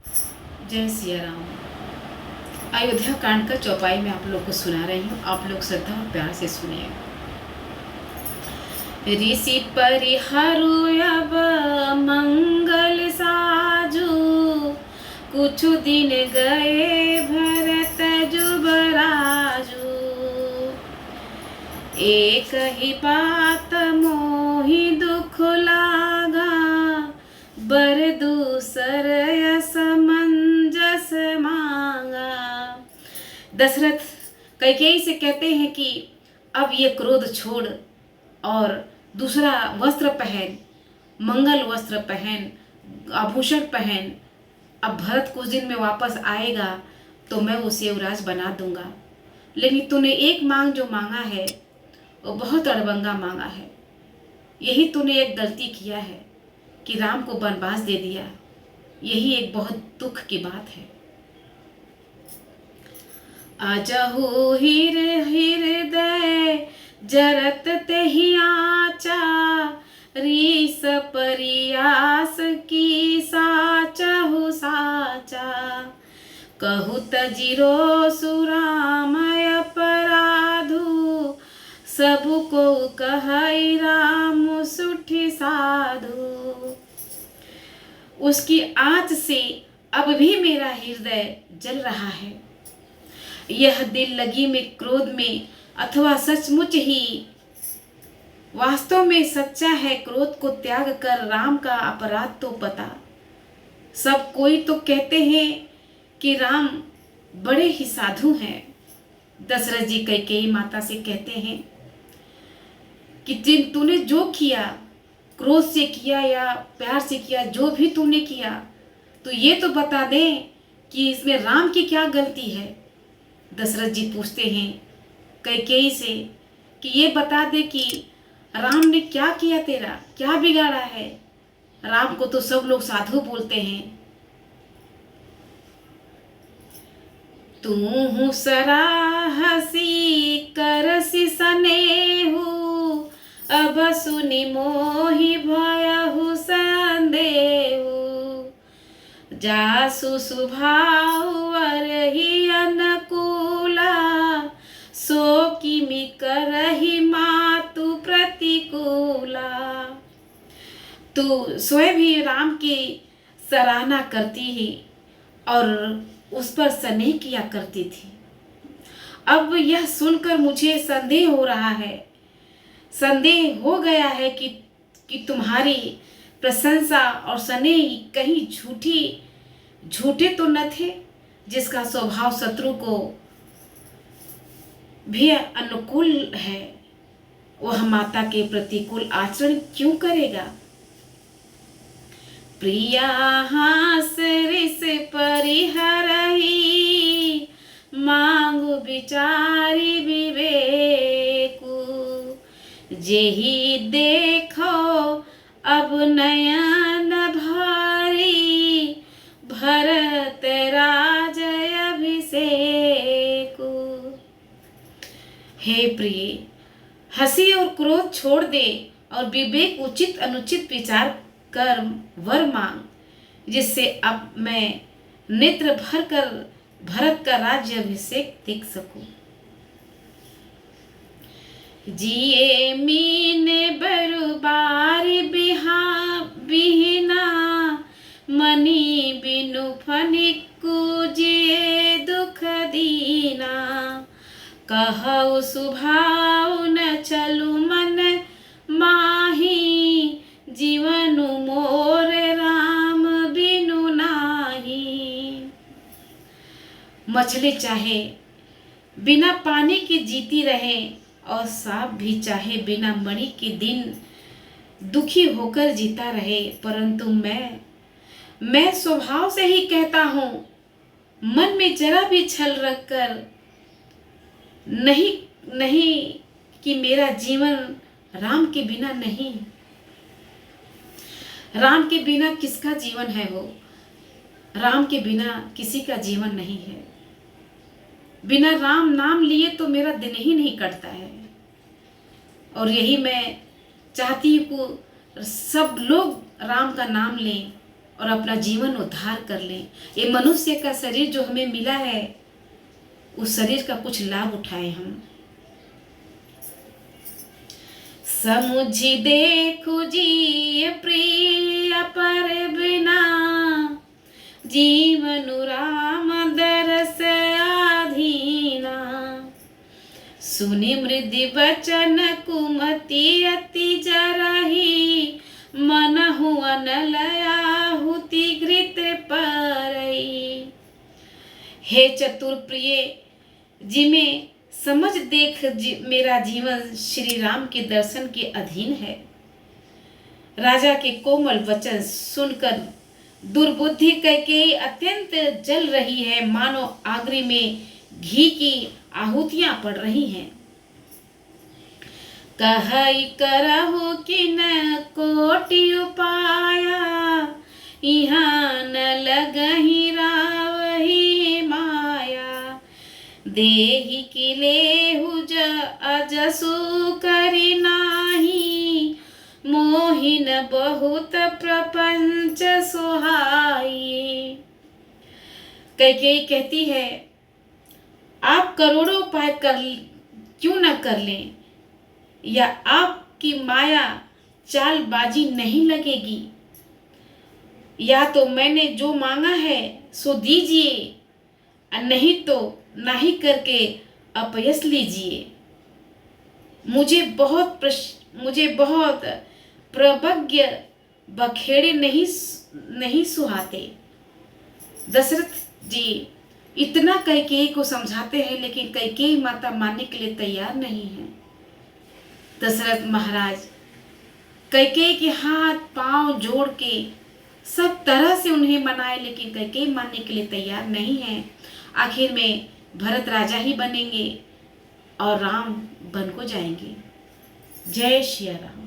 जय सिया राम। अयोध्या कांड का चौपाई में आप लोग को सुना रही हूँ। आप लोग श्रद्धा और प्यार से सुनिए। ऋषि परिहरु अब मंगल साजू, कुछ दिन गए भरत जुबराजू। एक ही बात मोहि दुख लागा, बर दूसर असमंजस मांगा। दशरथ कैकेयी से कहते हैं कि अब ये क्रोध छोड़ और दूसरा वस्त्र पहन, मंगल वस्त्र पहन, आभूषण पहन। अब भरत कुछ दिन में वापस आएगा तो मैं उसे युवराज बना दूंगा। लेकिन तूने एक मांग जो मांगा है वो बहुत अड़बंगा मांगा है। यही तूने एक गलती किया है कि राम को वनवास दे दिया। यही एक बहुत दुख की बात है। आजहु हृदय जरत तेहि आचा, रीस परियास की साचहु साचा। कहु तजिरो सुरामय अपराधु, सबु को कहई राम सुठी साधु। उसकी आँच से अब भी मेरा हृदय जल रहा है। यह दिल लगी में क्रोध में अथवा सचमुच ही वास्तव में सच्चा है, क्रोध को त्याग कर राम का अपराध तो पता। सब कोई तो कहते हैं कि राम बड़े ही साधु हैं। दशरथ जी कैकेयी माता से कहते हैं कि जिन तूने जो किया, क्रोध से किया या प्यार से किया, जो भी तूने किया, तो ये तो बता दे कि इसमें राम की क्या गलती है। दशरथ जी पूछते हैं कैकेयी से कि ये बता दे कि राम ने क्या किया, तेरा क्या बिगाड़ा है। राम को तो सब लोग साधु बोलते हैं। तू सराहसी करसी सनेहु, अब सुनि मोहि भयहु संदेहु। जासु सुभाव अरहि अनुकूला, सो किमि करहि मातु प्रतिकूला। तू स्वयं ही राम की सराहना करती ही और उस पर स्नेह किया करती थी। अब यह सुनकर मुझे संदेह हो रहा है, संदेह हो गया है कि तुम्हारी प्रशंसा और स्नेह कहीं झूठे तो न थे, जिसका स्वभाव शत्रु को भी अनुकूल है, वह माता के प्रतिकूल आचरण क्यों करेगा। प्रिया हास रिस परिहरहि, मांगु विचारी विवेकु। जेहि देखो अब नयन भारी, भरत राज अभिषेकु। हे प्रिय, हंसी और क्रोध छोड़ दे और विवेक उचित अनुचित विचार कर वर मांग, जिससे अब मैं नेत्र भर कर भरत का राज्य अभिषेक देख सकूं। जिए मीने बरुबारी बिहिना, मनी बिनु फनिकु जिए दुख दीना। कहु सुभाव न चलु मन माही, जीवनु मोर राम बिनु नाही। मछली चाहे बिना पानी के जीती रहे और सांप भी चाहे बिना मणि के दिन दुखी होकर जीता रहे, परंतु मैं स्वभाव से ही कहता हूँ, मन में जरा भी छल रखकर नहीं कि मेरा जीवन राम के बिना नहीं। राम के बिना किसका जीवन है हो। राम के बिना किसी का जीवन नहीं है। बिना राम नाम लिए तो मेरा दिन ही नहीं कटता है। और यही मैं चाहती हूँ सब लोग राम का नाम लें और अपना जीवन उद्धार कर लें। ये मनुष्य का शरीर जो हमें मिला है, उस शरीर का कुछ लाभ उठाएं हम। समुझी देखू जी प्रिय पर बिना, जीवन राम दरस आधीना। सुनि मृदि वचन कुमति अति जरही, मन हुआ न लयाहुति घृत परई। हे चतुर प्रिय, जिमें समझ देख मेरा जीवन श्री राम के दर्शन के अधीन है। राजा के कोमल वचन सुनकर दुर्बुद्धि कैकेयी अत्यंत जल रही है, मानो आगरी में घी की आहुतियां पड़ रही हैं। कहई करहु कि न कोटि उपाया, यहाँ न लगहि रावहि माया। देहि कि लेहु अजसु करि नाही, मोहिन बहुत प्रपंच सोहाई। कैकेयी कहती है, आप करोड़ों उपाय क्यों न कर लें, या आपकी माया चालबाजी नहीं लगेगी। या तो मैंने जो मांगा है सो दीजिए, नहीं तो नाही करके अपयश लीजिए। मुझे बहुत प्रबज्ञ बखेड़े नहीं सुहाते। दशरथ जी इतना कैकेयी को समझाते हैं, लेकिन कैकेयी माता मानने के लिए तैयार नहीं है। दशरथ महाराज कैकेयी के हाथ पांव जोड़ के सब तरह से उन्हें मनाए, लेकिन कैकेयी मानने के लिए तैयार नहीं है। आखिर में भरत राजा ही बनेंगे और राम बन को जाएंगे। जय श्री राम।